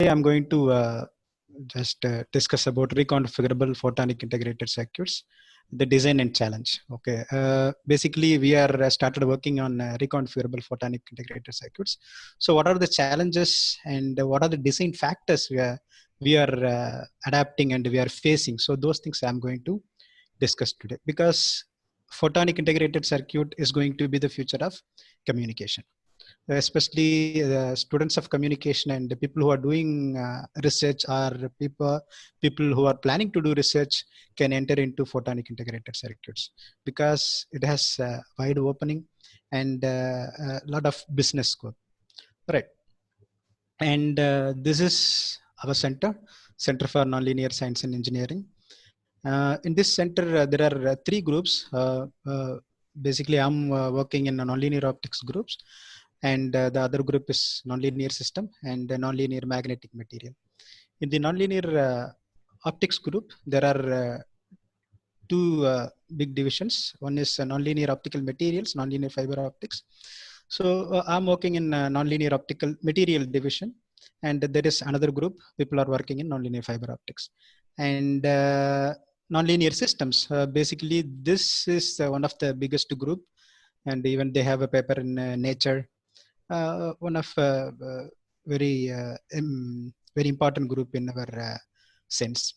I'm going to just discuss about reconfigurable photonic integrated circuits, the design and challenge. Okay, basically we are started working on reconfigurable photonic integrated circuits. So what are the challenges and what are the design factors we are adapting and we are facing? So those things I'm going to discuss today, because photonic integrated circuit is going to be the future of communication, especially students of communication and the people who are doing research, or people who are planning to do research can enter into photonic integrated circuits, because it has wide opening and a lot of business scope, right? And this is our center for nonlinear science and engineering. In this center there are three groups. Basically I'm working in nonlinear optics groups, and the other group is nonlinear system and nonlinear magnetic material. In the nonlinear optics group, there are two big divisions. One is nonlinear optical materials, nonlinear fiber optics. So I'm working in nonlinear optical material division, and there is another group people are working in nonlinear fiber optics and nonlinear systems. Basically, this is one of the biggest group, and even they have a paper in Nature. One of very important group in our sense,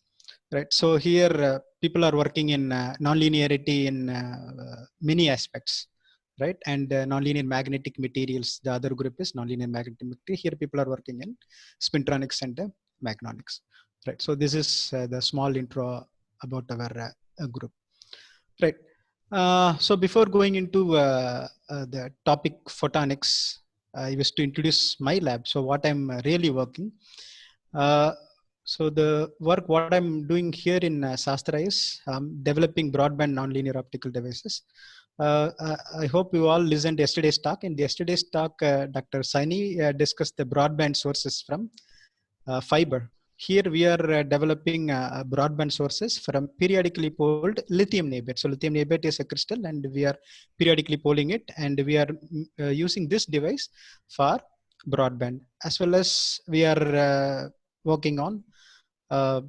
right? So here people are working in nonlinearity in many aspects, right? And nonlinear magnetic materials, the other group is nonlinear magnetic material. Here people are working in spintronics and magnonics, right? So this is the small intro about our group, right? So before going into the topic photonics, I wish to introduce my lab. So what I'm really working. Uh, so the work what I'm doing here in Shastra is developing broadband nonlinear optical devices. I hope you all listened to yesterday's talk. In yesterday's talk, Dr. Saini discussed the broadband sources from fiber. Here we are developing broadband sources from periodically poled lithium niobate. So lithium niobate is a crystal, and we are periodically polling it, and we are using this device for broadband, as well as we are working on uh,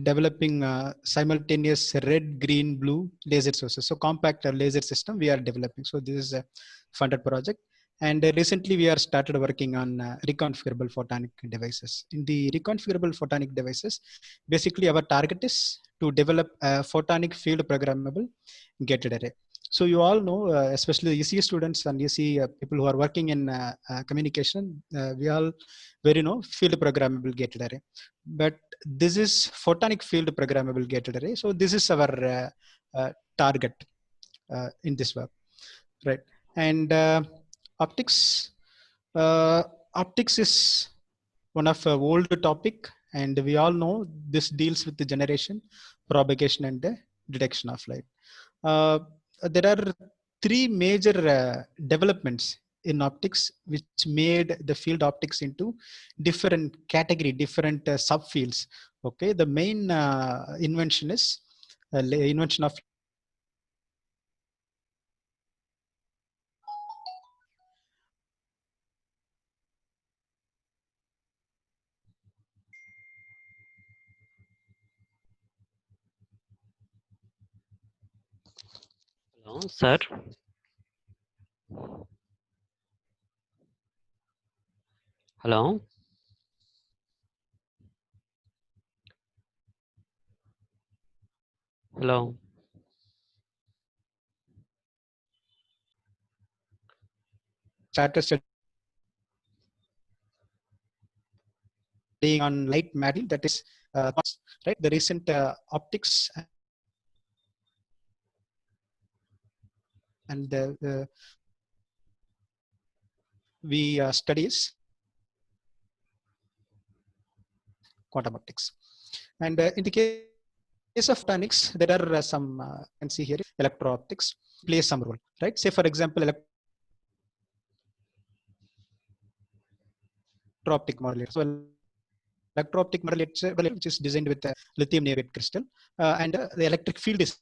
developing simultaneous red, green, blue laser sources. So compact laser system we are developing. So this is a funded project. And recently we are started working on reconfigurable photonic devices. In the reconfigurable photonic devices, basically our target is to develop a photonic field programmable gated array. So you all know, especially EC students and EC people who are working in communication, we all very know field programmable gated array. But this is photonic field programmable gated array. So this is our target in this work, right? And optics, uh, optics is one of old topic, and we all know this deals with the generation, propagation, and the detection of light. There are three major developments in optics which made the field optics into different category, different subfields. Okay, the main invention is invention of Hello, sir. Hello. Hello. started studying on light material, that is right, the recent optics and the we studies quantum optics. And in the case of photonics, there are some you can see here electro optics plays some role, right? Say for example, electro optic modulator. So electro optic modulator, which is designed with a lithium niobate crystal, and the electric field is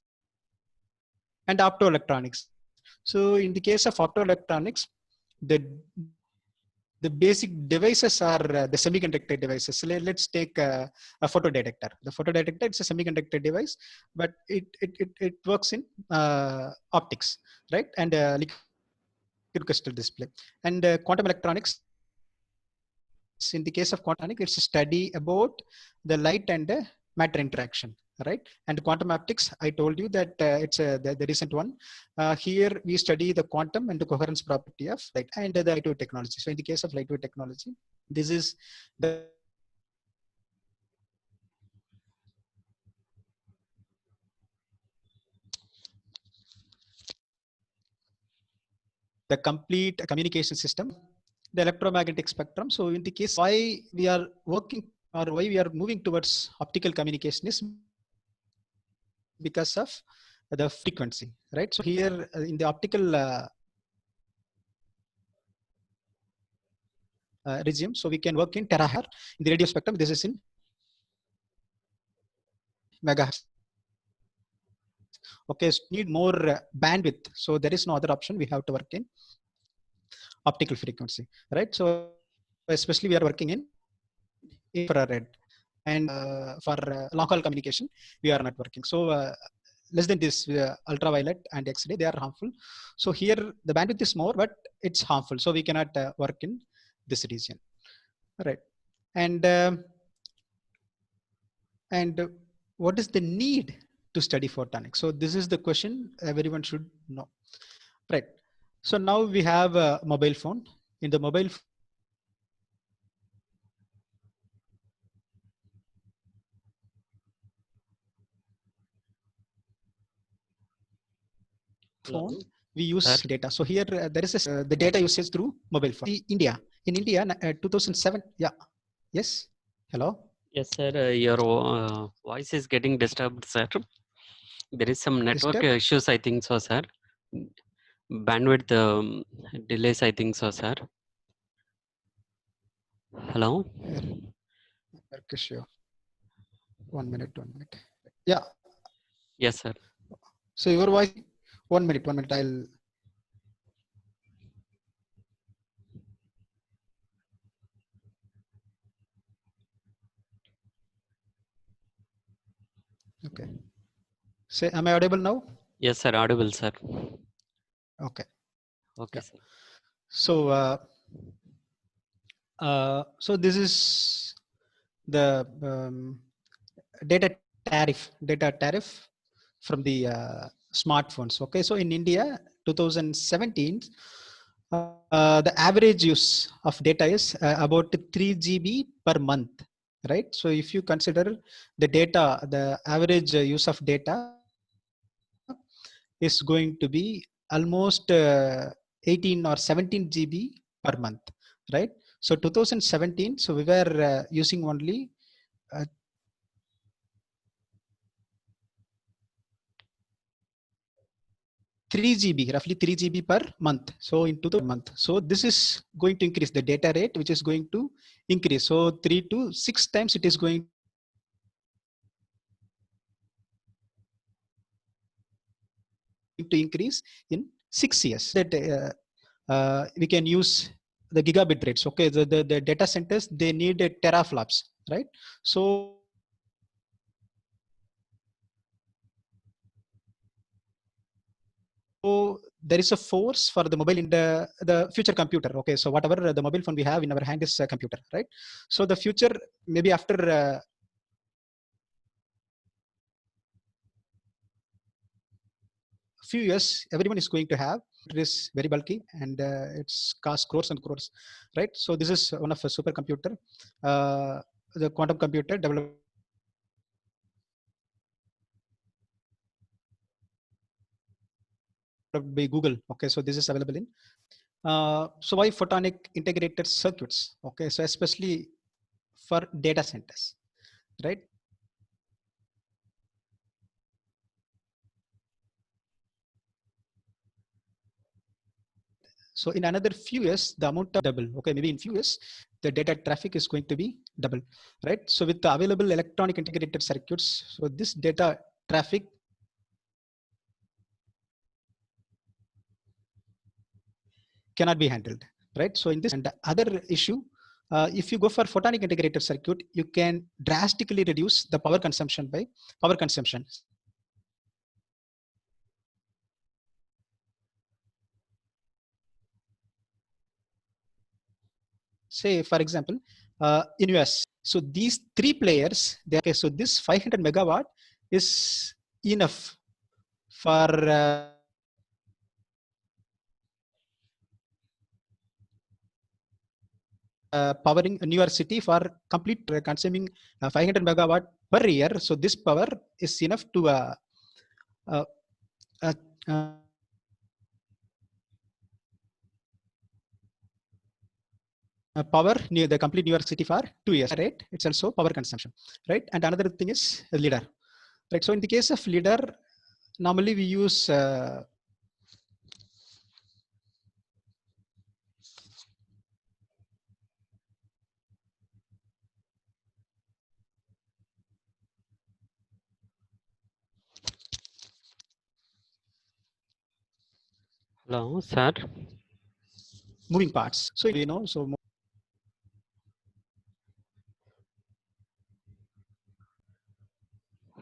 and optoelectronics. So in the case of optoelectronics, the the basic devices are the semiconductor devices. So let's take a photo detector. The photo detector, it's a semiconductor device, but it works in optics, right? And liquid crystal display. And quantum electronics, in the case of quantum electronics, it's a study about the light and matter interaction, right? And quantum optics, I told you that it's the recent one. Here we study the quantum and the coherence property of light and the lightweight technology. So in the case of lightweight technology, this is the complete communication system, the electromagnetic spectrum. So in the case why we are working or why we are moving towards optical communication is because of the frequency, right? So here in the optical regime, so we can work in terahertz. In the radio spectrum, this is in megahertz. Okay, so need more bandwidth. So there is no other option. We have to work in optical frequency, right? So especially we are working in infrared, and for long haul communication, we are not working. So less than this ultraviolet and X-ray, they are harmful. So here the bandwidth is more, but it's harmful. So we cannot work in this region, right? And what is the need to study photonics? So this is the question everyone should know, right? So now we have a mobile phone. In the mobile phone, Hello, we use sir. data. So here there is the data usage through mobile phone. In India, 2007. Yeah. Yes. Hello. Yes, sir. Your voice is getting disturbed, sir. There is some network Disturb. issues, I think so, sir. Bandwidth delays, I think so, sir. Hello. Sure. 1 minute. 1 minute. Yeah. Yes, sir. So your voice. 1 minute. 1 minute. I'll. Okay. Say, am I audible now? Yes, sir. Audible, sir. Okay. Okay, Yeah. sir. So so this is the data tariff from the smartphones. Okay, so in India, 2017, the average use of data is about 3 GB per month, right? So if you consider the data, the average use of data is going to be almost 18 or 17 GB per month, right? So 2017, so we were using only uh, 3 GB, roughly 3 GB per month. So in 2000 month. So this is going to increase the data rate, which is going to increase. So 3 to 6 times it is going to increase in 6 years. That we can use the gigabit rates. Okay, the data centers, they need teraflops, right? So there is a force for the mobile in the future computer. Okay, so whatever the mobile phone we have in our hand is a computer, right? So the future, maybe after few years, everyone is going to have. It is very bulky and it's cost crores and crores, right? So this is one of a supercomputer, the quantum computer developed by Google. Okay, so this is available in. So why photonic integrated circuits? Okay, so especially for data centers, right? So in another few years, the amount of double. Okay, maybe in few years, the data traffic is going to be double, right? So with the available electronic integrated circuits, so this data traffic cannot be handled, right? So in this and the other issue, if you go for photonic integrated circuit, you can drastically reduce the power consumption by power consumption. Say, for example, in US, so these three players, they okay. So this 500 megawatt is enough for powering New York City for complete consuming 500 megawatt per year. So this power is enough to uh, uh, uh, power near the complete New York City for 2 years, right? It's also power consumption, right? And another thing is a leader, right? So in the case of leader, normally we use Hello, sir. moving parts. So you know, so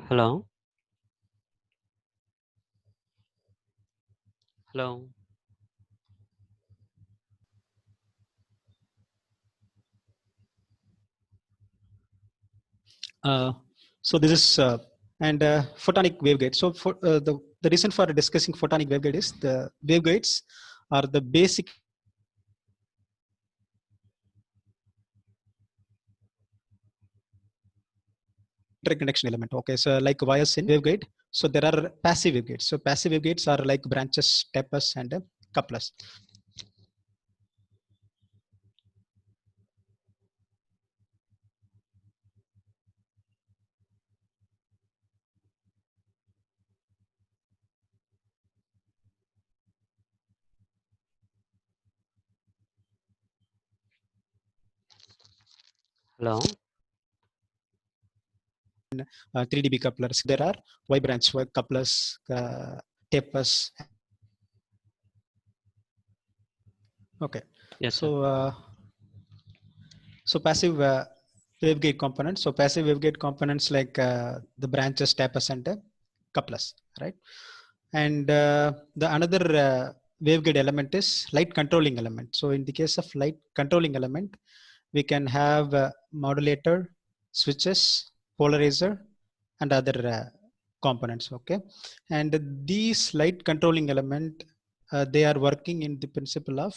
Hello. Hello. uh, so this is and photonic waveguide. So for the reason for discussing photonic waveguide is the waveguides are the basic interconnection element. Okay, so like wires in waveguide. So there are passive waveguides. So passive waveguides are like branches, steppers, and couplers. Hello. 3 dB couplers. There are Y branch couplers, tapers. Okay, Yes, sir. so passive waveguide components. So passive waveguide components like the branches, tapers, and couplers, right? And the another waveguide element is light controlling element. So in the case of light controlling element, we can have modulator, switches, polarizer, and other components. Okay, and these light controlling element, they are working in the principle of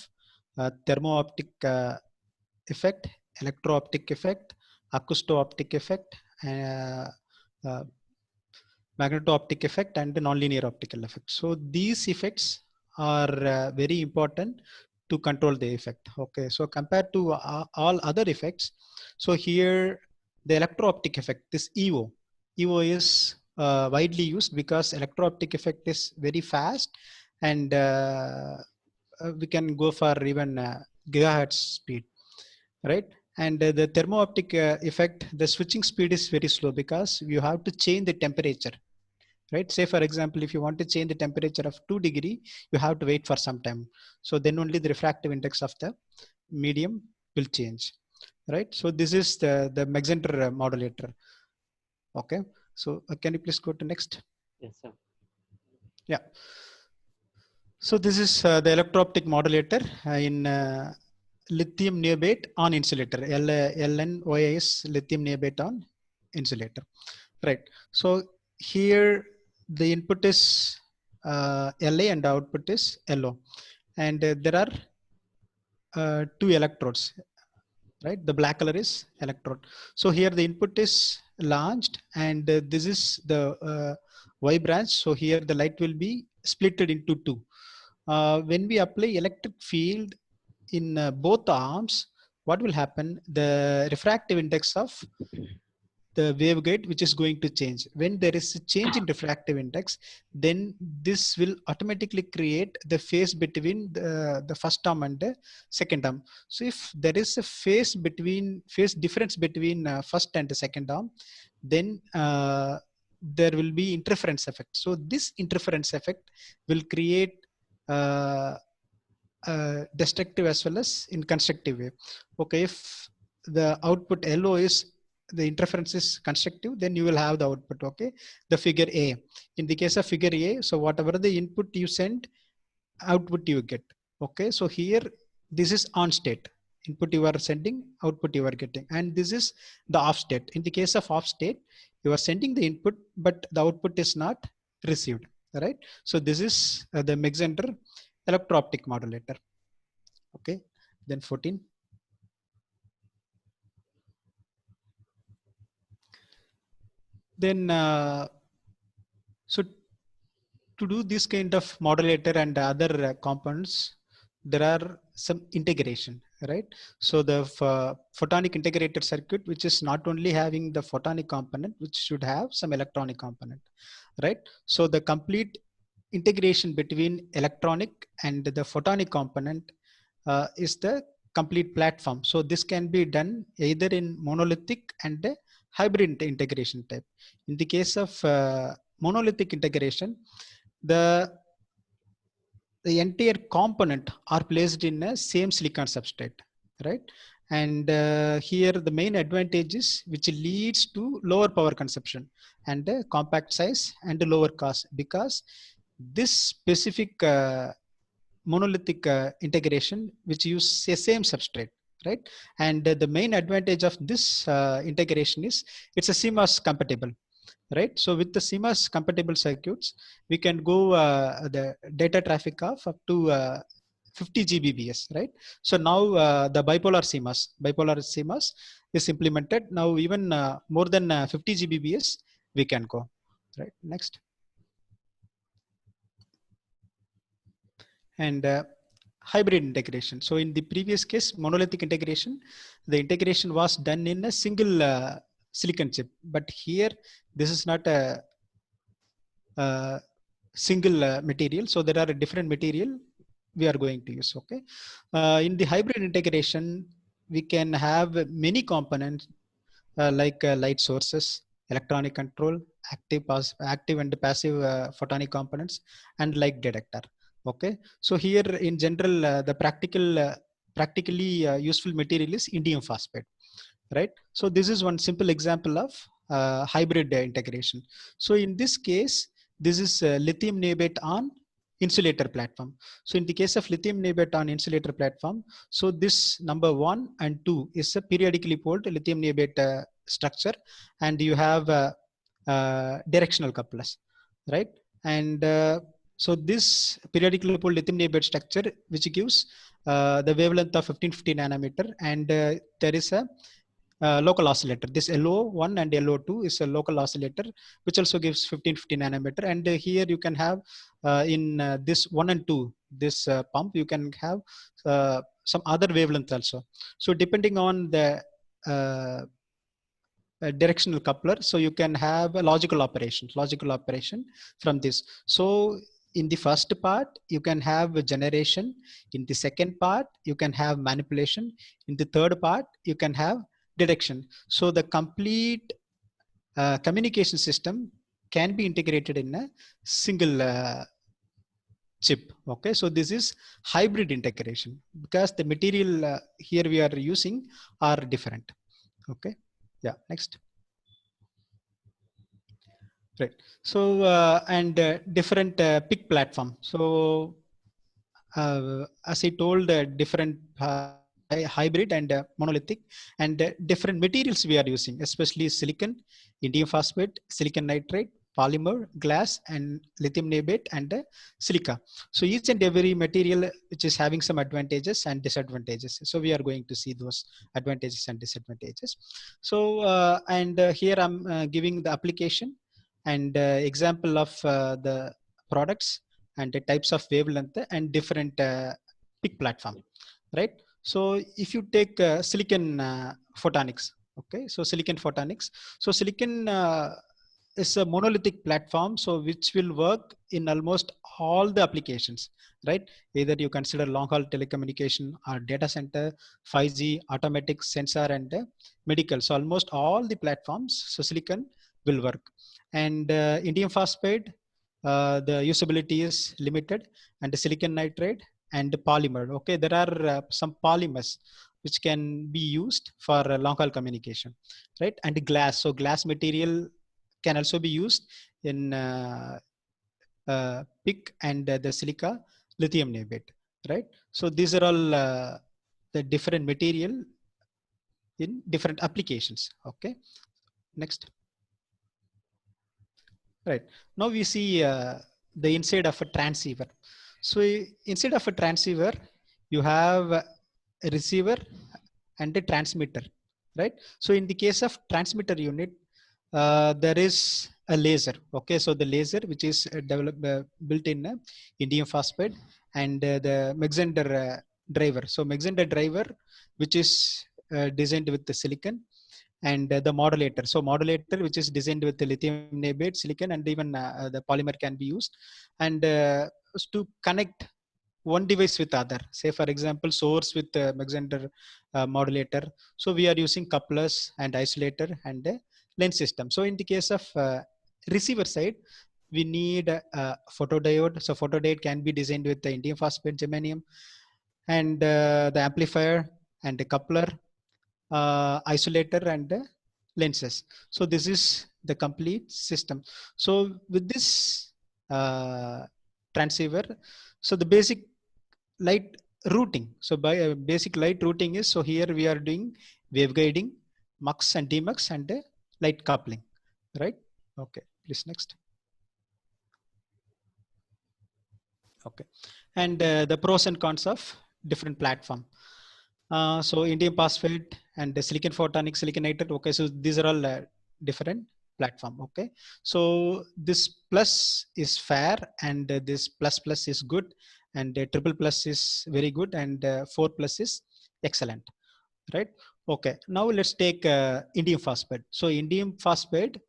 thermo-optic effect, electro-optic effect, acousto-optic effect, uh, magneto-optic effect, and the nonlinear optical effect. So these effects are very important to control the effect. Okay, so compared to all other effects, so here the electro-optic effect, this EO is widely used because electro-optic effect is very fast, and we can go for even gigahertz speed, right? And the thermo-optic effect, the switching speed is very slow because you have to change the temperature, right? Say for example, if you want to change the temperature of 2 degree, you have to wait for some time. So then only the refractive index of the medium will change, right? So this is the Maxenter modulator. Okay, so can you please go to next? Yes, sir. Yeah. So this is the electro-optic modulator in lithium niobate on insulator. LNOIS lithium niobate on insulator, right? So here the input is La and the output is LO, and there are two electrodes, right? The black color is electrode. So here the input is launched, and this is the Y branch. So here the light will be splitted into two. When we apply electric field in both arms, what will happen? The refractive index of the waveguide, which is going to change. When there is a change in refractive index, then this will automatically create the phase between the first arm and the second arm. So if there is a phase difference between first and the second arm, then there will be interference effect. So this interference effect will create uh, destructive as well as in constructive way. Okay, if the output LO is the interference is constructive, then you will have the output. Okay, the figure A. In the case of figure A, so whatever the input you send, output you get. Okay, so here this is on state. Input you are sending, output you are getting, and this is the off state. In the case of off state, you are sending the input, but the output is not received. Right. So this is the Mach-Zehnder electro-optic modulator. Okay, then 14. Then so to do this kind of modulator and other components, there are some integration, right? So the photonic integrated circuit, which is not only having the photonic component, which should have some electronic component, right? So the complete integration between electronic and the photonic component is the complete platform. So this can be done either in monolithic and hybrid integration type. In the case of monolithic integration, the entire component are placed in a same silicon substrate, right? And here the main advantage is which leads to lower power consumption and compact size and lower cost, because this specific monolithic integration which use the same substrate, right? And the main advantage of this integration is it's a CMOS compatible, right? So with the CMOS compatible circuits, we can go the data traffic of up to 50 Gbps, right? So now the bipolar CMOS is implemented. Now even more than 50 Gbps we can go, right? Next. And hybrid integration. So in the previous case, monolithic integration, the integration was done in a single silicon chip. But here, this is not a single material. So there are a different material we are going to use. Okay. In the hybrid integration, we can have many components like light sources, electronic control, active and passive photonic components, and light detector. Okay. So here in general, the practically useful material is indium phosphide, right? So this is one simple example of hybrid integration. So in this case, this is lithium niobate on insulator platform. So in the case of lithium niobate on insulator platform, so this number 1 and 2 is a periodically poled lithium niobate structure, and you have directional couplers, right? And so this periodically poled lithium niobate structure, which gives the wavelength of 1550 nanometer, and there is a local oscillator. This LO1 and LO2 is a local oscillator, which also gives 1550 nanometer. And here you can have in this 1 and 2, this pump, you can have some other wavelength also. So depending on the directional coupler, so you can have a logical operation from this. So in the first part, you can have a generation. In the second part, you can have manipulation. In the third part, you can have detection. So the complete communication system can be integrated in a single chip. Okay, so this is hybrid integration because the material here we are using are different. Okay, yeah, next. Right. So and different PIC platform. So as I told, different hybrid and monolithic, and different materials we are using, especially silicon, indium phosphate, silicon nitride, polymer, glass, and lithium niobate, and silica. So each and every material which is having some advantages and disadvantages. So we are going to see those advantages and disadvantages. So and here I'm giving the application and example of the products and the types of wavelength and different PIC platform, right? So if you take silicon photonics, okay, so silicon photonics, so silicon is a monolithic platform, so which will work in almost all the applications, right? Either you consider long haul telecommunication or data center, 5G, automatic sensor, and medical. So almost all the platforms, so silicon will work. And indium phosphide, the usability is limited, and the silicon nitride, and polymer. Okay, there are some polymers which can be used for long haul communication, right? And glass. So glass material can also be used in PIC and the silica lithium niobate, right? So these are all the different material in different applications. Okay, next. Right. Now we see the inside of a transceiver. So inside of a transceiver, you have a receiver and a transmitter, right? So in the case of transmitter unit, there is a laser. Okay, so the laser which is built in indium phosphide and the Mach-Zehnder driver. So Mach-Zehnder driver, which is designed with the silicon, and the modulator. So modulator, which is designed with the lithium niobate, silicon, and even the polymer can be used, and to connect one device with other. Say for example, source with Mach-Zehnder modulator. So we are using couplers and isolator and lens system. So in the case of receiver side, we need a photodiode. So photodiode can be designed with the indium phosphide germanium, and the amplifier and the coupler, isolator, and lenses. So this is the complete system. So with this transceiver, so the basic light routing. So by basic light routing is, so here we are doing wave guiding, mux and demux, and light coupling, right? Okay, please next. Okay, and the pros and cons of different platform. So indium phosphide and the silicon photonic, silicon nitride. Okay, so these are all different platform. Okay, so this plus is fair, and this plus plus is good, and triple plus is very good, and 4 plus is excellent, right? Okay, now let's take indium phosphide. So indium phosphide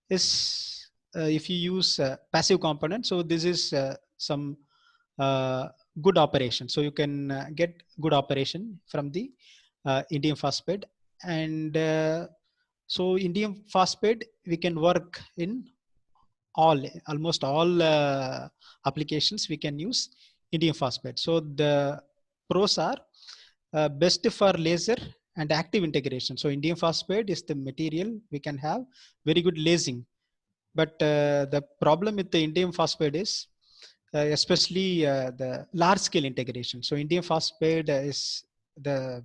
is, if you use passive component, so this is some uh, good operation. So you can get good operation from the indium phosphide, and so indium phosphide we can work in almost all applications. We can use indium phosphide. So the pros are best for laser and active integration. So indium phosphide is the material we can have very good lasing, but the problem with the indium phosphide is especially the large scale integration. So indium phosphide is, the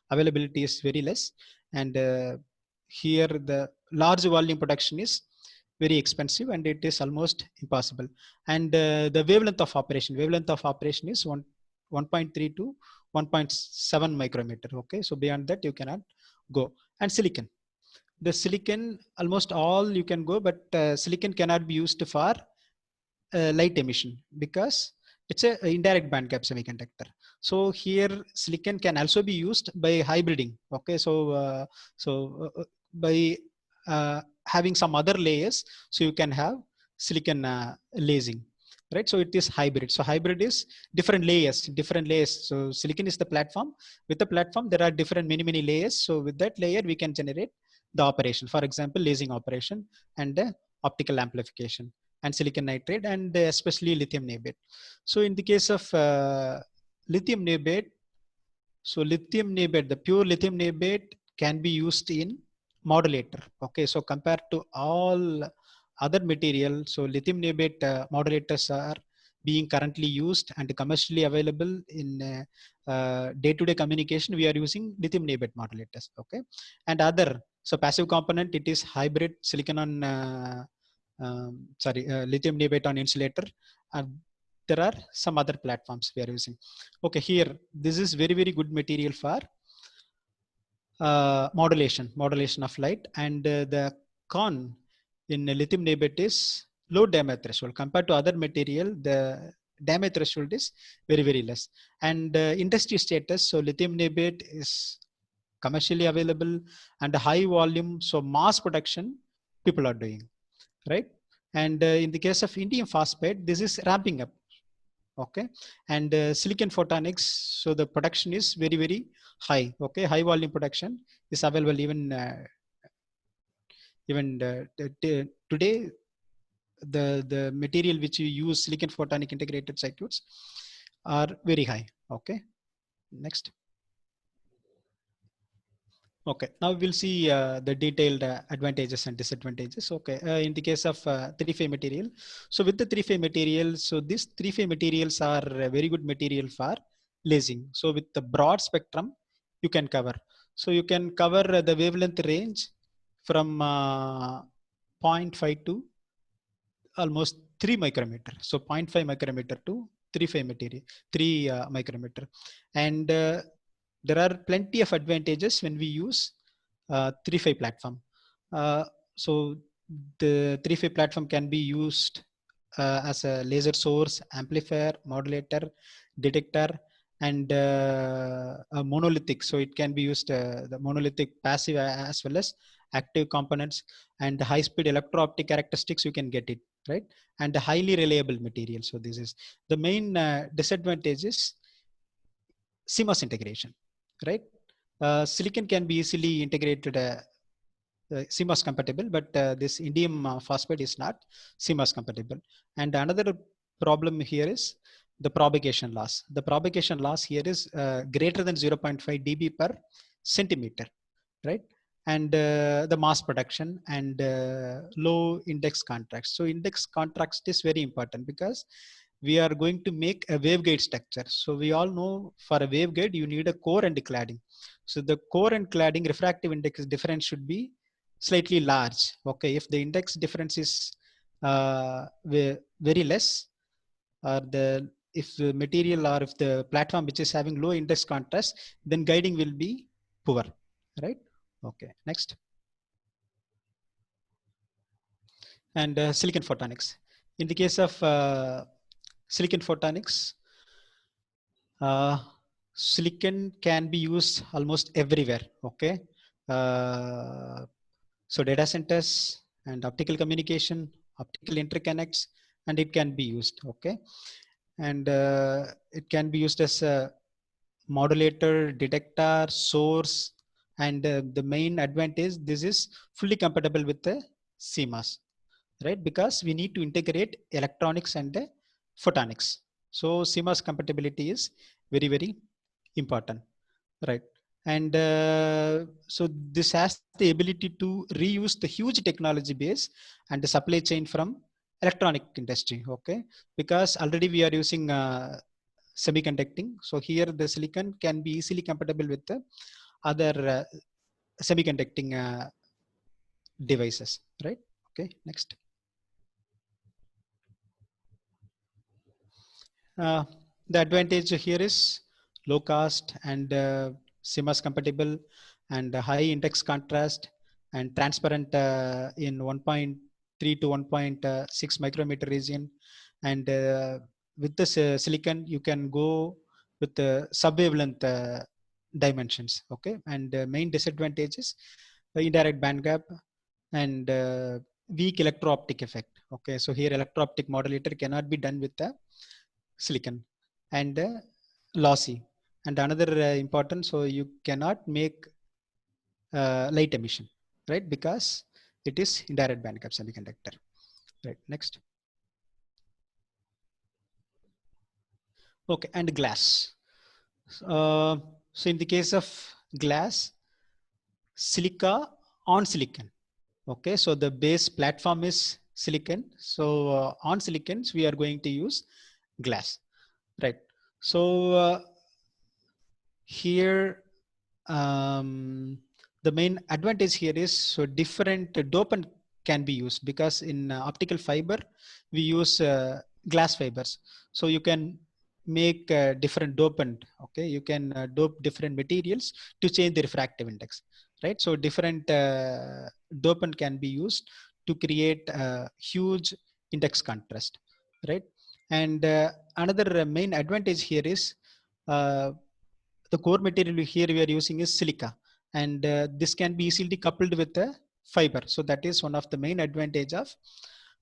availability is very less, and here the large volume production is very expensive, and it is almost impossible. And the wavelength of operation is 1.3 to 1.7 micrometer. Okay, so beyond that you cannot go. And silicon, the silicon almost all you can go, but silicon cannot be used for light emission because it's a indirect band gap semiconductor. So here silicon can also be used by hybriding. Okay, so by having some other layers, so you can have silicon lasing, right? So it is hybrid. So hybrid is different layers. So silicon is the platform. With the platform there are different many layers. So with that layer we can generate the operation, for example lasing operation, and optical amplification, and silicon nitride, and especially lithium niobate. So in the case of lithium niobate, so lithium niobate, the pure lithium niobate can be used in modulator. Okay, so compared to all other material, so lithium niobate modulators are being currently used and commercially available in day-to-day communication. We are using lithium niobate modulators. Okay, and other, so passive component, it is hybrid silicon on lithium niobate on insulator, and there are some other platforms we are using. Okay, here this is very good material for modulation of light. And the con in lithium niobate is low damage threshold. Compared to other material, the damage threshold is very less. And industry status, so lithium niobate is commercially available and high volume, so mass production people are doing, right? And in the case of indium phosphide, this is ramping up. Okay, and silicon photonics, so the production is very high. Okay, high volume production is available even today. The material which you use, silicon photonic integrated circuits, are very high. Okay, next. Okay, now we'll see the detailed advantages and disadvantages. Okay, in the case of three-phase material, so with the three-phase material, so these three-phase materials are a very good material for lasing. So with the broad spectrum, you can cover. So you can cover the wavelength range from 0.5 to almost 3 micrometer. So 0.5 micrometer to 3 material, 3 micrometer. And there are plenty of advantages when we use 3-5 platform. So the 3-5 platform can be used as a laser source, amplifier, modulator, detector, and a monolithic. So it can be used the monolithic passive as well as active components, and the high speed electro-optic characteristics you can get it, right? And the highly reliable material. So this is the main disadvantage is CMOS integration, right? Silicon can be easily integrated CMOS compatible, but this indium phosphide is not CMOS compatible. And another problem here is the propagation loss. The propagation loss here is greater than 0.5 dB per centimeter, right? And the mass production and low index contrast. So index contrast is very important because we are going to make a waveguide structure. So we all know for a waveguide, you need a core and cladding. So the core and cladding refractive index difference should be slightly large. Okay, if the index difference is very less, or the if the material or if the platform which is having low index contrast, then guiding will be poor, right? Okay, next. And silicon photonics. In the case of silicon photonics, uh, silicon can be used almost everywhere. Okay, uh, so data centers and optical communication, optical interconnects, and it can be used. Okay, and it can be used as a modulator, detector, source, and the main advantage, this is fully compatible with the CMOS, right? Because we need to integrate electronics and photonics. So CMOS compatibility is very, very important, right? And so this has the ability to reuse the huge technology base and the supply chain from electronic industry. Okay, because already we are using semiconducting. So here the silicon can be easily compatible with the other semiconducting devices, right? Okay, next. Uh, the advantage here is low cost and CMOS compatible and high index contrast and transparent in 1.3 to 1.6 micrometer region. And with this silicon, you can go with the sub-wavelength dimensions. Okay, and main disadvantage is the indirect band gap and weak electro-optic effect. Okay, so here electro-optic modulator cannot be done with the silicon and lossy. And another important, so you cannot make light emission, right? Because it is indirect band gap semiconductor, right? Next. Okay, and glass. Uh, so in the case of glass, silica on silicon. Okay, so the base platform is silicon. So on silicons, we are going to use glass, right? So here the main advantage here is so different dopant can be used, because in optical fiber we use glass fibers, so you can make different dopant. Okay, you can dope different materials to change the refractive index, right? So different dopant can be used to create a huge index contrast, right? And another main advantage here is uh, the core material here we are using is silica, and this can be easily coupled with the fiber. So that is one of the main advantage of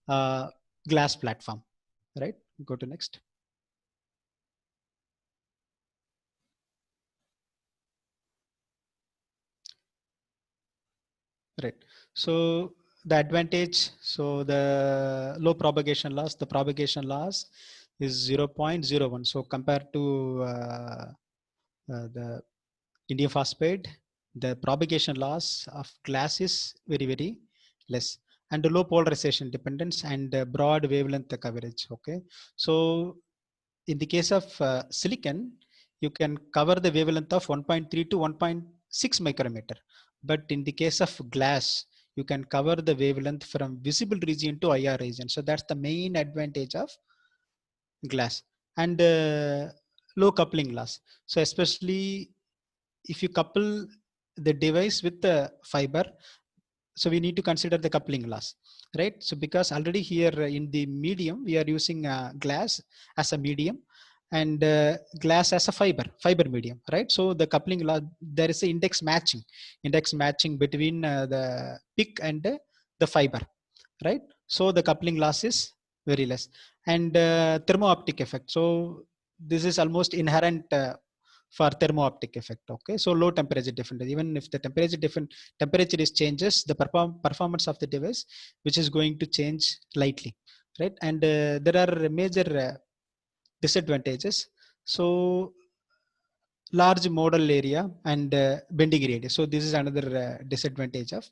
uh, glass platform, right? Go to next. Right. So the advantage, so the low propagation loss, the propagation loss is 0.01. So compared to the indium phosphide, the propagation loss of glass is very, very less, and the low polarization dependence and broad wavelength coverage. Okay, so in the case of silicon, you can cover the wavelength of 1.3 to 1.6 micrometer, but in the case of glass, you can cover the wavelength from visible region to IR region. So that's the main advantage of glass. And low coupling loss. So especially if you couple the device with the fiber, so we need to consider the coupling loss, right? So because already here in the medium we are using glass as a medium, and glass as a fiber medium, right? So the coupling loss, there is a index matching between the PIC and the fiber, right? So the coupling loss is very less. And thermo-optic effect, so this is almost inherent for thermo-optic effect. Okay, so low temperature difference, even if the temperature is changes, the performance of the device which is going to change lightly, right? And there are major disadvantages. So large modal area and bending radius, so this is another disadvantage of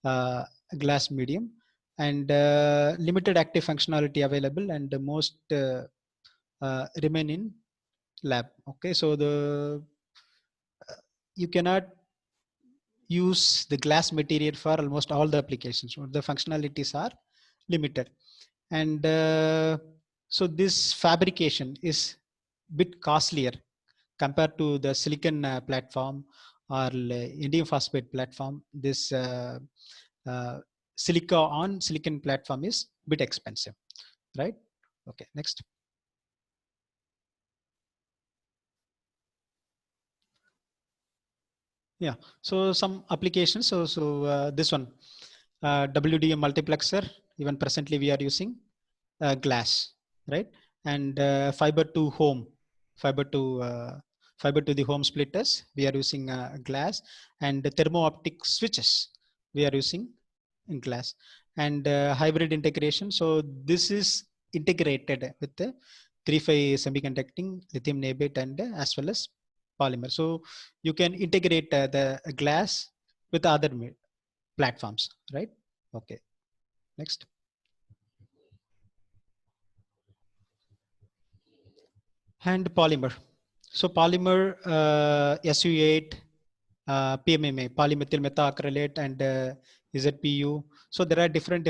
uh, glass medium. And limited active functionality available, and most remain in lab. Okay, so the you cannot use the glass material for almost all the applications. So the functionalities are limited. And so this fabrication is bit costlier compared to the silicon platform or indium phosphide platform. This uh, silica on silicon platform is bit expensive, right? Okay, next. Yeah, so some applications. So this one, WDM multiplexer, even presently we are using glass, right? And fiber to home, fiber to uh, fiber to the home splitters, we are using glass. And the thermo-optic switches, we are using in glass. And hybrid integration, so this is integrated with the 3-5 semiconducting lithium niobate and as well as polymer. So you can integrate the glass with other platforms, right? Okay, next. And polymer. So polymer SU8, PMMA, polymethyl methacrylate, and ZPU. So there are different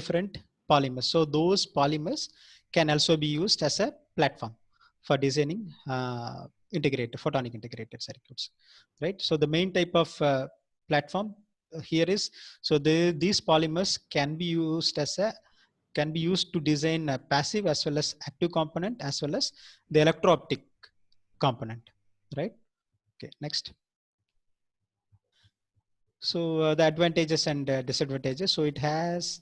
polymers. So those polymers can also be used as a platform for designing photonic integrated circuits, right? So the main type of platform here is, so these polymers can be used to design a passive as well as active component, as well as the electro-optic component, right? Okay, next. So the advantages and disadvantages. So it has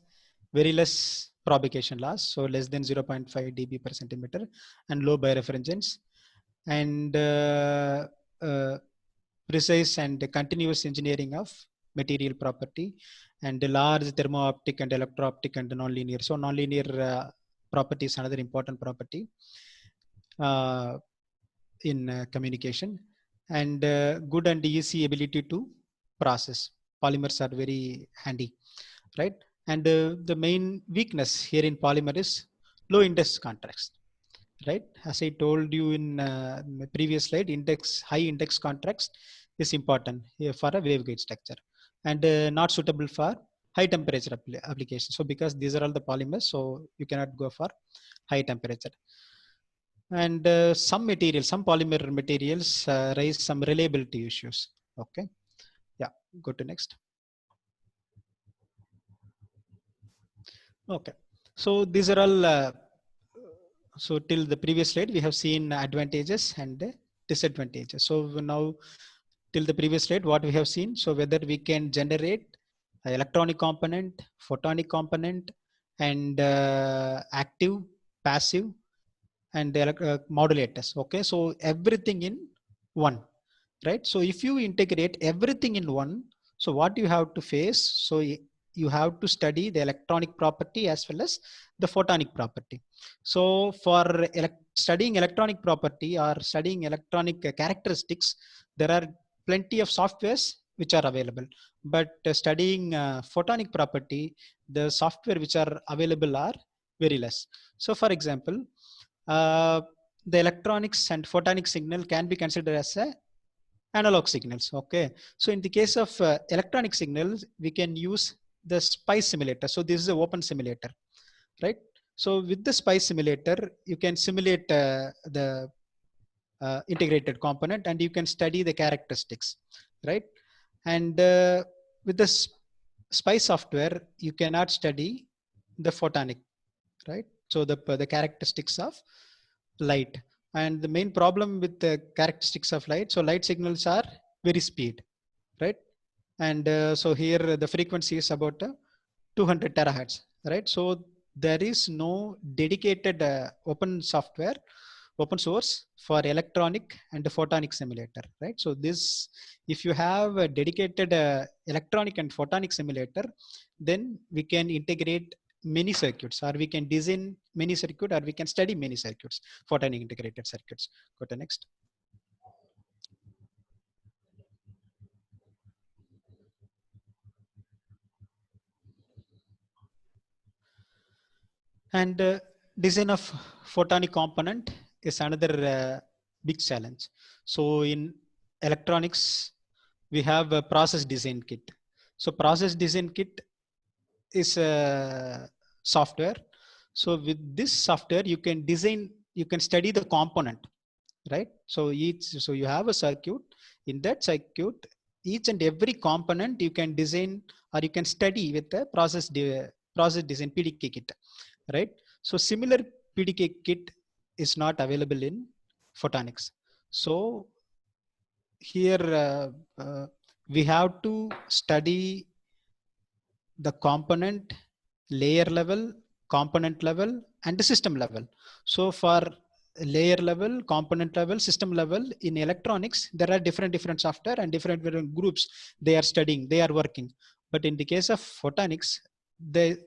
very less propagation loss, so less than 0.5 dB per centimeter, and low birefringence, and precise and continuous engineering of material property, and the large thermo-optic and electro-optic and non-linear. So non-linear property is another important property uh, in communication. And good and easy ability to process. Polymers are very handy, right? And the main weakness here in polymer is low index contrast, right? As I told you in my previous slide, high index contrast is important here for a waveguide structure, and not suitable for high temperature application. So because these are all the polymers, so you cannot go for high temperature. And some polymer materials raise some reliability issues. Okay, yeah, go to next. Okay, so these are all so till the previous slide we have seen advantages and disadvantages. So now till the previous slide what we have seen, so whether we can generate electronic component, photonic component, and active, passive, and the modulators. Okay, so everything in one, right? So if you integrate everything in one, so what you have to face, so you have to study the electronic property as well as the photonic property. So for studying electronic property or studying electronic characteristics, there are plenty of softwares which are available. But studying photonic property, the software which are available are very less. So for example, uh, the electronics and photonic signal can be considered as a analog signals. Okay, so in the case of electronic signals, we can use the spice simulator. So this is an open simulator, right? So with the spice simulator, you can simulate the integrated component and you can study the characteristics, right? And with the spice software, you cannot study the photonic, right? So the characteristics of light. And the main problem with the characteristics of light, so light signals are very speed, right? And so here the frequency is about 200 terahertz, right? So there is no dedicated open software, open source for electronic and photonic simulator, right? So this, if you have a dedicated electronic and photonic simulator, then we can integrate many circuits, or we can design many circuit, or we can study many circuits, photonic integrated circuits. Go to next. And design of photonic component is another big challenge. So in electronics, we have a process design kit. So process design kit is a software. So with this software, you can design, you can study the component, right? So so you have a circuit. In that circuit, each and every component you can design, or you can study with the process design PDK kit, right? So similar PDK kit is not available in photonics. So here we have to study the component layer level, component level, and the system level. So for layer level, component level, system level, in electronics, there are different software and different groups they are studying, they are working. But in the case of photonics, the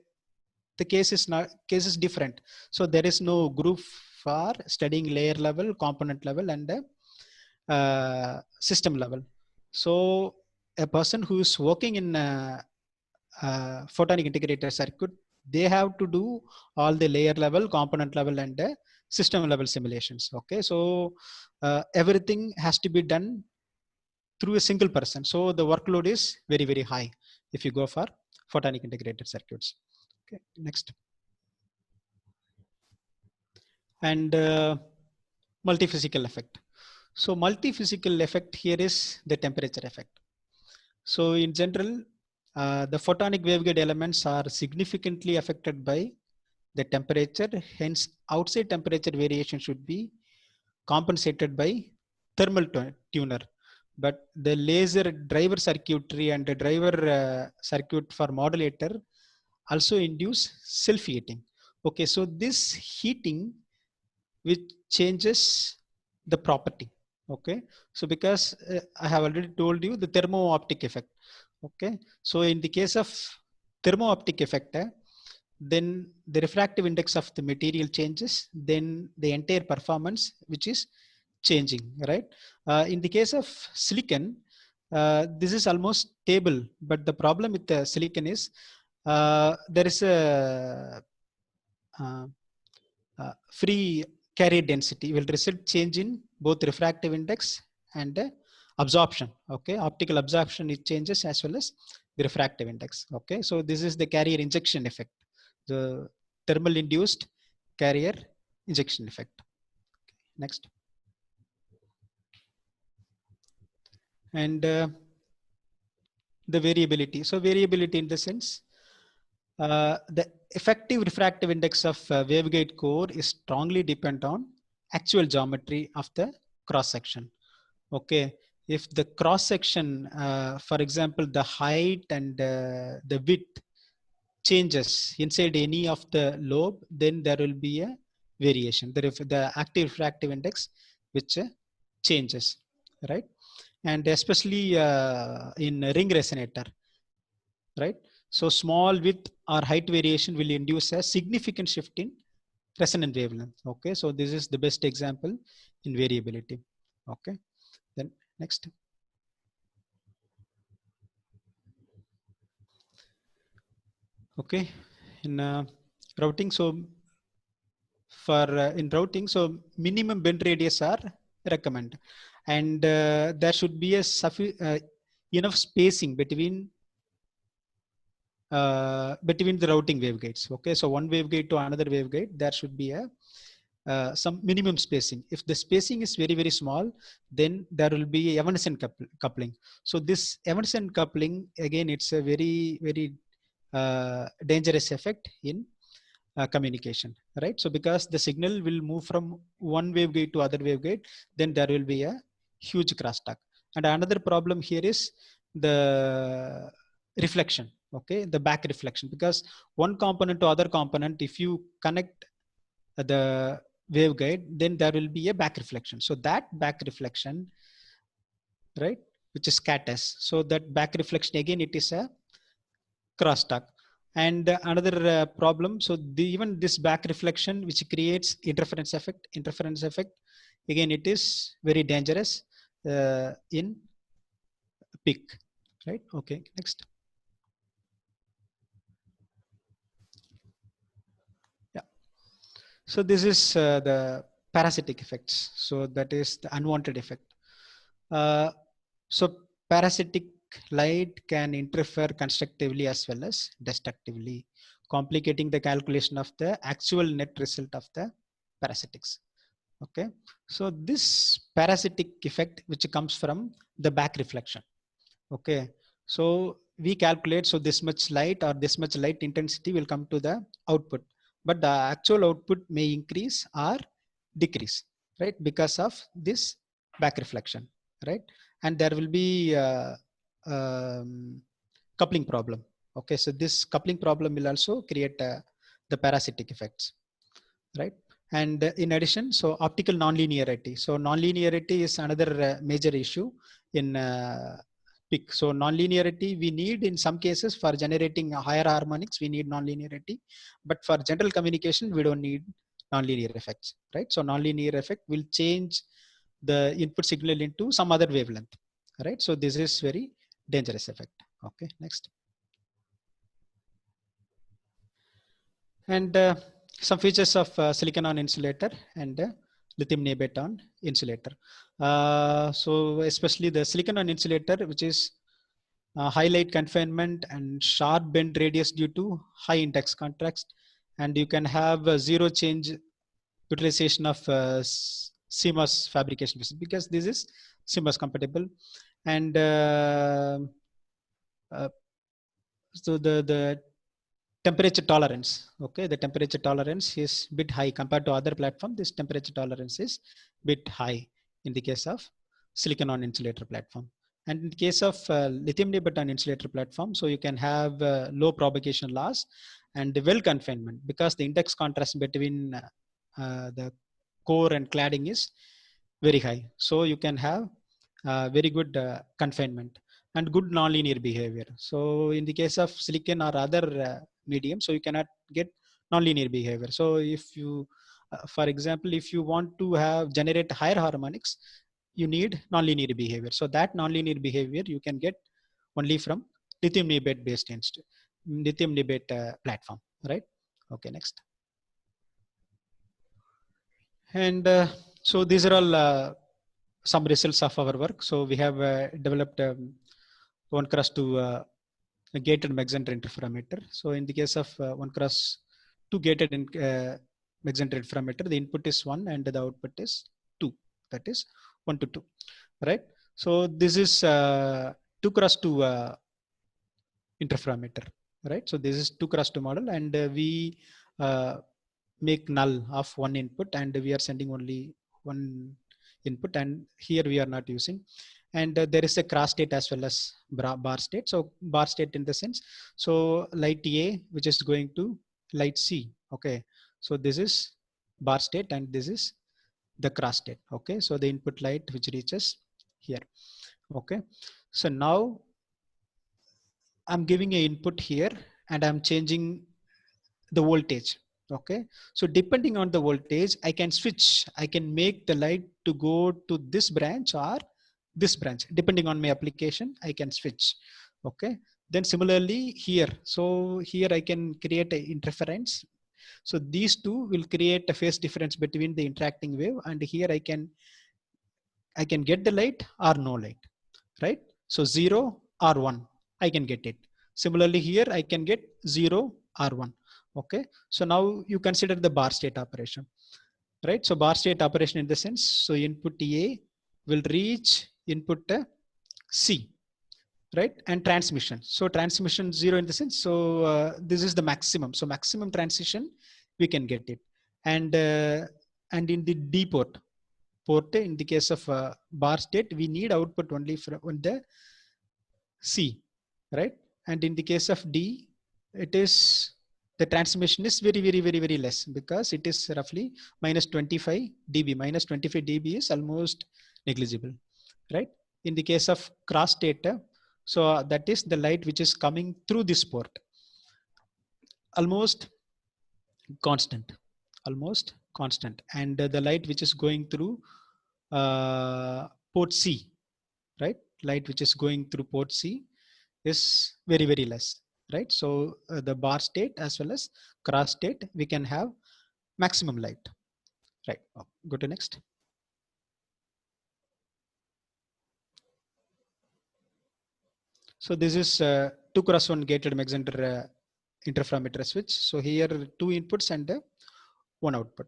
case is different. So there is no group for studying layer level, component level, and system level. So a person who is working in photonic integrated circuit, they have to do all the layer level, component level, and system level simulations. Okay, so everything has to be done through a single person. So the workload is very high if you go for photonic integrated circuits. Okay, next. And multi-physical effect. So multi-physical effect here is the temperature effect. So in general, the photonic waveguide elements are significantly affected by the temperature. Hence, outside temperature variation should be compensated by thermal tuner. But the laser driver circuitry and the driver circuit for modulator also induce self-heating. Okay, so this heating which changes the property. Okay, so because I have already told you the thermo-optic effect. Okay, so in the case of thermo-optic effect, then the refractive index of the material changes, then the entire performance which is changing, right? In the case of silicon, this is almost stable, but the problem with the silicon is there is a uh, free carrier density will result change in both refractive index and absorption. Okay, optical absorption, it changes as well as the refractive index. Okay, so this is the carrier injection effect, the thermal induced carrier injection effect. Next. And the variability. So variability in the sense, the effective refractive index of waveguide core is strongly dependent on actual geometry of the cross section. Okay, if the cross section, for example, the height and the width changes inside any of the lobe, then there will be a variation. The active refractive index which changes, right? And especially in ring resonator, right? So small width or height variation will induce a significant shift in resonant wavelength. Okay, so this is the best example in variability. Okay, then next. Okay, in routing, so for in routing, so minimum bend radius are recommended, and there should be a enough spacing between the routing waveguides. Okay, so one waveguide to another waveguide, there should be a some minimum spacing. If the spacing is very, very small, then there will be evanescent coupling. So this evanescent coupling, again, it's a very, very dangerous effect in communication, right? So because the signal will move from one waveguide to other waveguide, then there will be a huge crosstalk. And another problem here is the reflection, okay, the back reflection, because one component to other component, if you connect the waveguide, then there will be a back reflection. So that back reflection, right, which is cat S. So that back reflection, again, it is a crosstalk. And another problem, so even this back reflection, which creates interference effect, again, it is very dangerous in peak, right? Okay, next. Yeah. So this is the parasitic effects. So that is the unwanted effect. So parasitic light can interfere constructively as well as destructively, complicating the calculation of the actual net result of the parasitics. Okay, so this parasitic effect, which comes from the back reflection. Okay, so we calculate, so this much light or this much light intensity will come to the output, but the actual output may increase or decrease, right, because of this back reflection, right? And there will be coupling problem. Okay, so this coupling problem will also create the parasitic effects, right? And in addition, so optical nonlinearity. So nonlinearity is another major issue in PIC. So nonlinearity we need in some cases for generating higher harmonics, we need nonlinearity, but for general communication, we don't need nonlinear effects, right? So nonlinear effect will change the input signal into some other wavelength, right? So this is very dangerous effect. Okay, next. And some features of silicon on insulator and lithium niobate on insulator. So especially the silicon on insulator, which is high light confinement and sharp bend radius due to high index contrast, and you can have zero change utilization of CMOS fabrication because this is CMOS compatible. And so the temperature tolerance, okay, the temperature tolerance is bit high compared to other platform. This temperature tolerance is bit high in the case of silicon on insulator platform. And in the case of lithium niobate on insulator platform, so you can have low propagation loss and well confinement because the index contrast between the core and cladding is very high. So you can have very good confinement and good nonlinear behavior. So in the case of silicon or other medium, so you cannot get nonlinear behavior. So if you for example, if you want to have generate higher harmonics, you need nonlinear behavior. So that nonlinear behavior you can get only from lithium niobate based lithium niobate platform, right? Okay, next. And so these are all some results of our work. So we have developed 1x2 gated Mach-Zehnder interferometer. So in the case of 1x2 gated Mach-Zehnder interferometer, the input is 1 and the output is 2. That is 1 to 2, right? So this is 2x2 interferometer, right? So this is 2x2 model, and we make null of one input, and we are sending only one input, and here we are not using. And there is a cross state as well as bar state. So bar state in the sense, so light A which is going to light C. Okay, so this is bar state and this is the cross state. Okay, so the input light which reaches here. Okay, so now I'm giving a input here and I'm changing the voltage. Okay, so depending on the voltage, I can switch. I can make the light to go to this branch or this branch. Depending on my application, I can switch. Okay, then similarly here. So here I can create an interference. So these two will create a phase difference between the interacting wave, and here I can get the light or no light, right? So 0 or 1, I can get it. Similarly here, I can get 0 or 1. Okay, so now you consider the bar state operation, right? So bar state operation in the sense, so input A will reach input C, right? And transmission. So transmission 0 in the sense, so this is the maximum. So maximum transition, we can get it. And in the D port, in the case of bar state, we need output only from the C, right? And in the case of D, it is the transmission is very less, because it is roughly minus 25 dB. Minus 25 dB is almost negligible, right? In the case of cross state, so that is the light which is coming through this port, almost constant, almost constant. And the light which is going through port C, right? Light which is going through port C is very less, right? So the bar state as well as cross state, we can have maximum light, right? Go to next. So this is 2x1 gated Mach-Zehnder interferometer switch. So here 2 inputs and 1 output,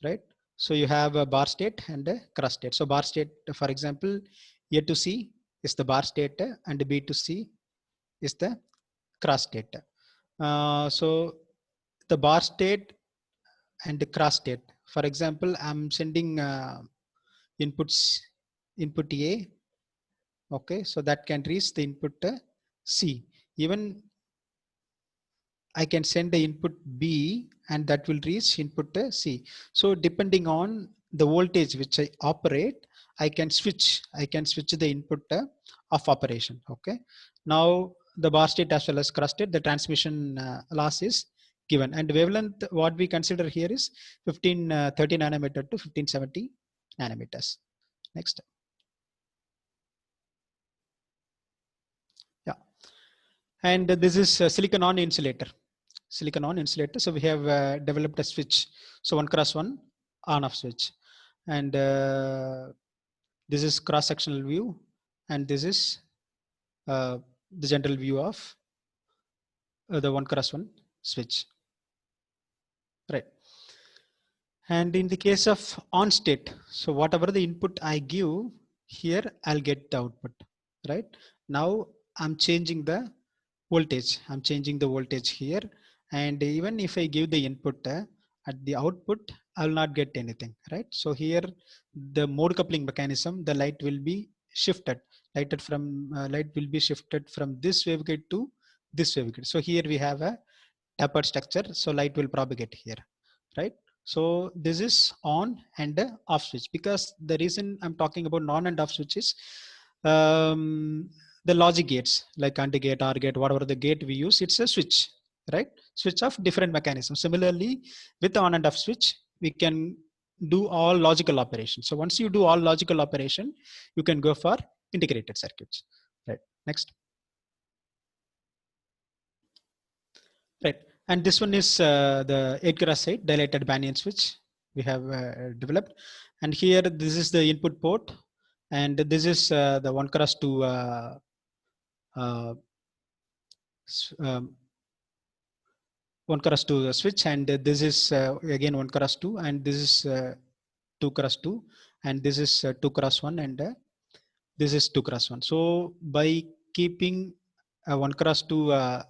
right? So you have a bar state and a cross state. So bar state, for example, A to C is the bar state and B to C is the cross state. So the bar state and the cross state. For example, I'm sending inputs, input A. Okay, so that can reach the input C. Even I can send the input B and that will reach input C. So depending on the voltage which I operate, I can switch the input of operation. Okay. Now the bar state as well as cross state, the transmission loss is given, and wavelength what we consider here is 1530 nanometer to 1570 nanometers. Next. Yeah. And this is silicon on insulator. Silicon on insulator. So we have developed a switch. So 1x1 on off switch. And this is cross sectional view. And this is the general view of the 1x1 switch. Right. And in the case of on state, so whatever the input I give here, I'll get the output, right? Now I'm changing the voltage. I'm changing the voltage here. And even if I give the input at the output, I'll not get anything, right? So here, the mode coupling mechanism, the light will be shifted. Light will be shifted from this waveguide to this waveguide. So here we have a tapered structure. So light will propagate here, right? So this is on and off switch, because the reason I'm talking about on and off switch is the logic gates like AND gate, OR gate, whatever the gate we use, it's a switch, right? Switch of different mechanisms. Similarly, with the on and off switch, we can do all logical operations. So once you do all logical operation, you can go for integrated circuits, right? Next. Right. And this one is the 8x8 dilated Banyan switch we have developed. And here, this is the input port. And this is the 1x2 1x2 switch. And this is again 1x2. And this is 2x2. And this is 2x1. And this is 2x1. So by keeping a 1x2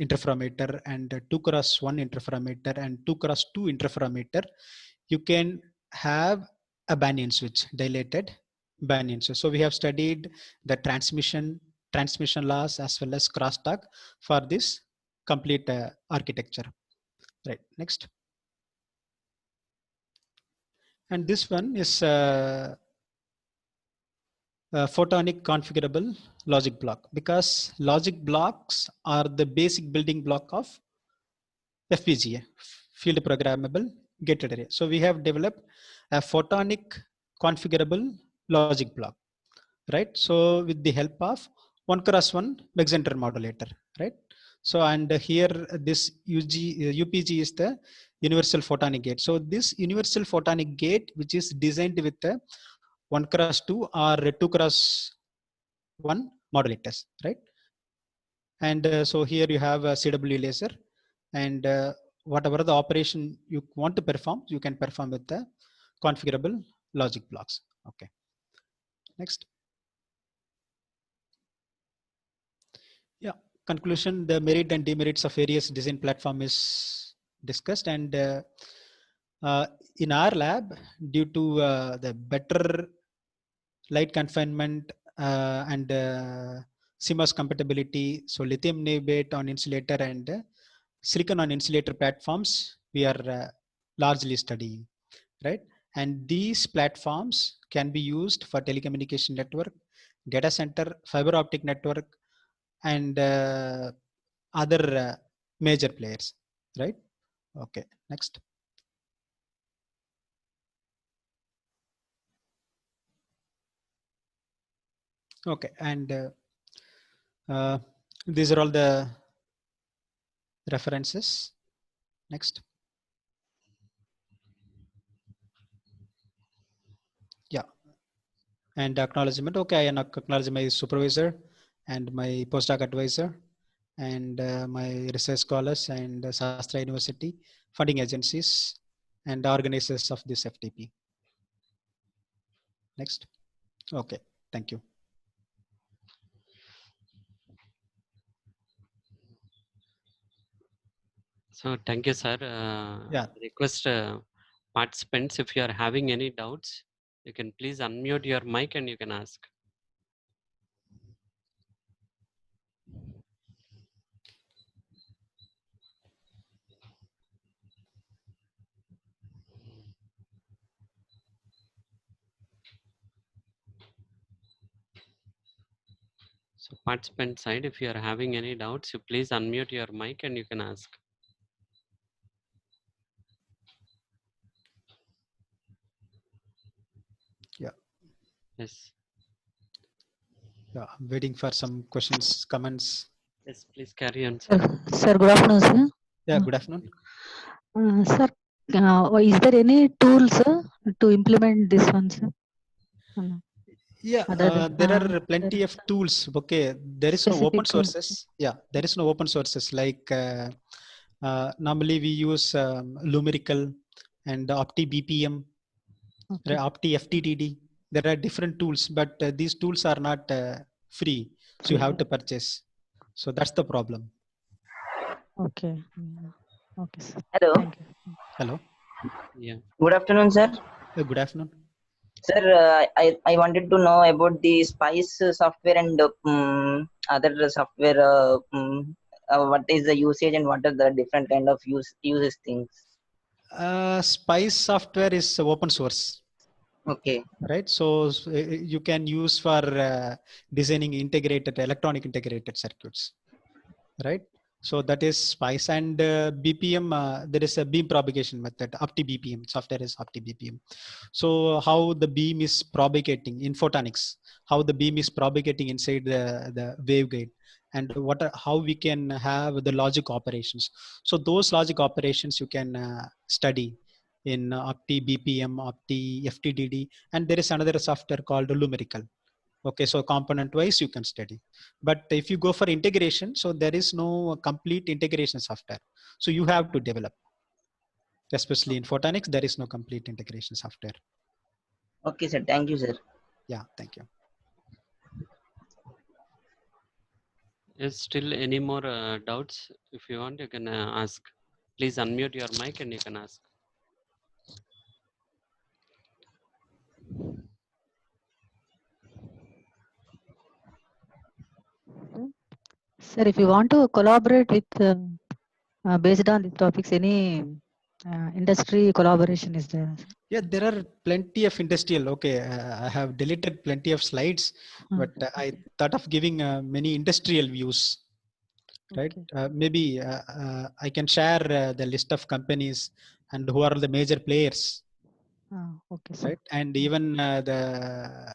interferometer and 2x1 interferometer and 2x2 interferometer, you can have a Banyan switch, dilated Banyan switch. So we have studied the transmission loss as well as crosstalk for this complete architecture. Right. Next. And this one is photonic configurable logic block, because logic blocks are the basic building block of FPGA, field programmable gated array. So we have developed a photonic configurable logic block, right? So with the help of 1x1 Mach-Zehnder modulator, right? So and here this UPG is the universal photonic gate. So this universal photonic gate, which is designed with the 1x2 or 2x1 modulators, right? And so here you have a CW laser, and whatever the operation you want to perform, you can perform with the configurable logic blocks. Okay, next. Yeah, conclusion, the merit and demerits of various design platform is discussed, and in our lab, due to the better light confinement and CMOS compatibility, so lithium niobate on insulator and silicon on insulator platforms, we are largely studying, right? And these platforms can be used for telecommunication network, data center, fiber optic network, and other major players, right? Okay, next. Okay, and these are all the references. Next. Yeah, and acknowledgement. Okay, I acknowledge my supervisor and my postdoc advisor and my research scholars and Sastra University, funding agencies, and organizers of this FDP. Next. Okay, thank you. So thank you, sir. Yeah. Request participants, if you are having any doubts, you can please unmute your mic and you can ask. So participant side, if you are having any doubts, you please unmute your mic and you can ask. Yeah. Yes. Yeah, I'm waiting for some questions, comments. Yes, please carry on, sir. Sir, good afternoon, sir. Yeah, good afternoon. Sir, is there any tools to implement this one, sir? Yeah, there are plenty of tools. Okay, there is no open sources. Yeah, there is no open sources. Like normally we use Lumerical and Opti BPM, Okay. Opti FTDD. There are different tools, but these tools are not free, so you have to purchase. So that's the problem. Okay. Okay, sir. Hello. Thank you. Hello. Yeah. Good afternoon, sir. Good afternoon. Sir, I wanted to know about the Spice software and other software. What is the usage and what are the different kind of uses things? Spice software is open source. Okay. Right, so you can use for designing integrated electronic integrated circuits, right? So that is Spice, and BPM, there is a beam propagation method, Opti BPM software is Opti BPM. So how the beam is propagating in photonics, how the beam is propagating inside the waveguide, and how we can have the logic operations. So those logic operations you can study in Opti BPM, Opti FTDD, and there is another software called Lumerical. Okay, so component wise you can study, but if you go for integration, so there is no complete integration software, so you have to develop, especially in photonics. There is no complete integration software. Okay, sir. Thank you, sir. Yeah, thank you. Is still any more doubts? If you want, you can ask. Please unmute your mic and you can ask. Sir, if you want to collaborate with based on the topics, any Industry collaboration is there. Yeah, there are plenty of industrial. Okay, I have deleted plenty of slides, but I thought of giving many industrial views. Right? Okay. Maybe I can share the list of companies and who are the major players. Okay, sir. Right? And even the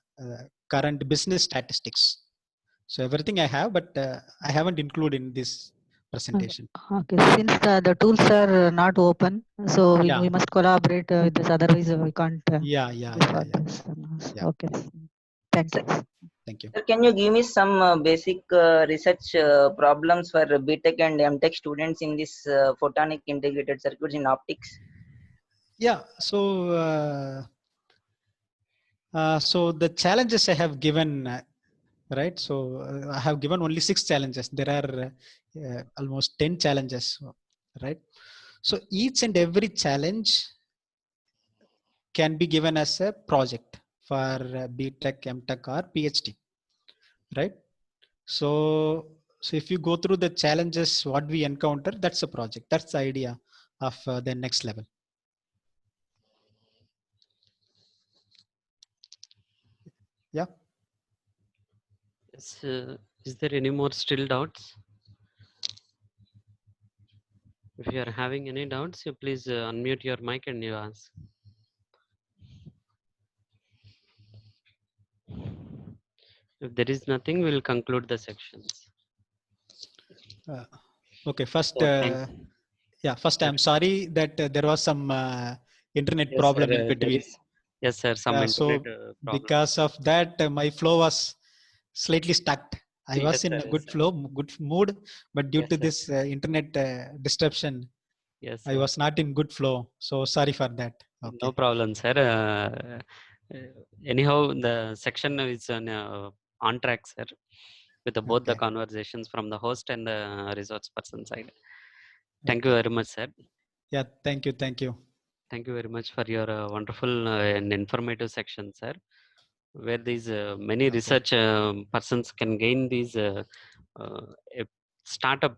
current business statistics. So everything I have, but I haven't included in this presentation. Okay, since the tools are not open, so Yeah. we must collaborate with this. Otherwise, we can't. Yeah. This. Yeah. Okay. Thank you. Thank you. Sir, can you give me some basic research problems for BTech and MTech students in this photonic integrated circuits in optics? Yeah. So the challenges I have given, right? So I have given only 6 challenges. There are almost 10 challenges, right? So each and every challenge can be given as a project for BTech, MTech, or PhD, right? So if you go through the challenges, what we encounter, that's a project. That's the idea of the next level. Yeah. Yes, is there any more still doubts? If you are having any doubts, you please unmute your mic and you ask. If there is nothing, we'll conclude the sections. Okay. First, So, first I'm sorry that there was some internet yes, problem in sir, between. yes, sir, some internet So problem. because of that, my flow was slightly stuck. I was Yes, in sir, a yes, good sir. flow, good mood, but due Yes, to sir. this internet disruption, Yes, I sir. was not in good flow. So sorry for that. No Okay. problem, sir. Anyhow, the section is on track, sir, with both the Okay. conversations from the host and the resource person side. Thank you very much, sir. Yeah. Thank you. Thank you. Thank you very much for your wonderful and informative section, sir, where these many Okay. research persons can gain these a startup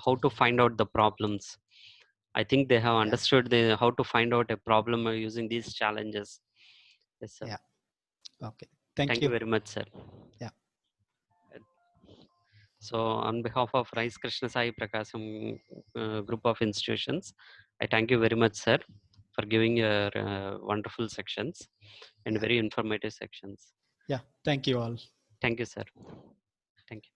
how to find out the problems. I think they have Yeah. understood how to find out a problem using these challenges. Yes, sir. Yeah. Okay. Thank Thank you. you very much, sir. Yeah. So, on behalf of Rice Krishna Sai Prakasam group of institutions, I thank you very much, sir, for giving your wonderful sections and Yeah. very informative sections. Yeah. Thank you all. Thank you, sir. Thank you.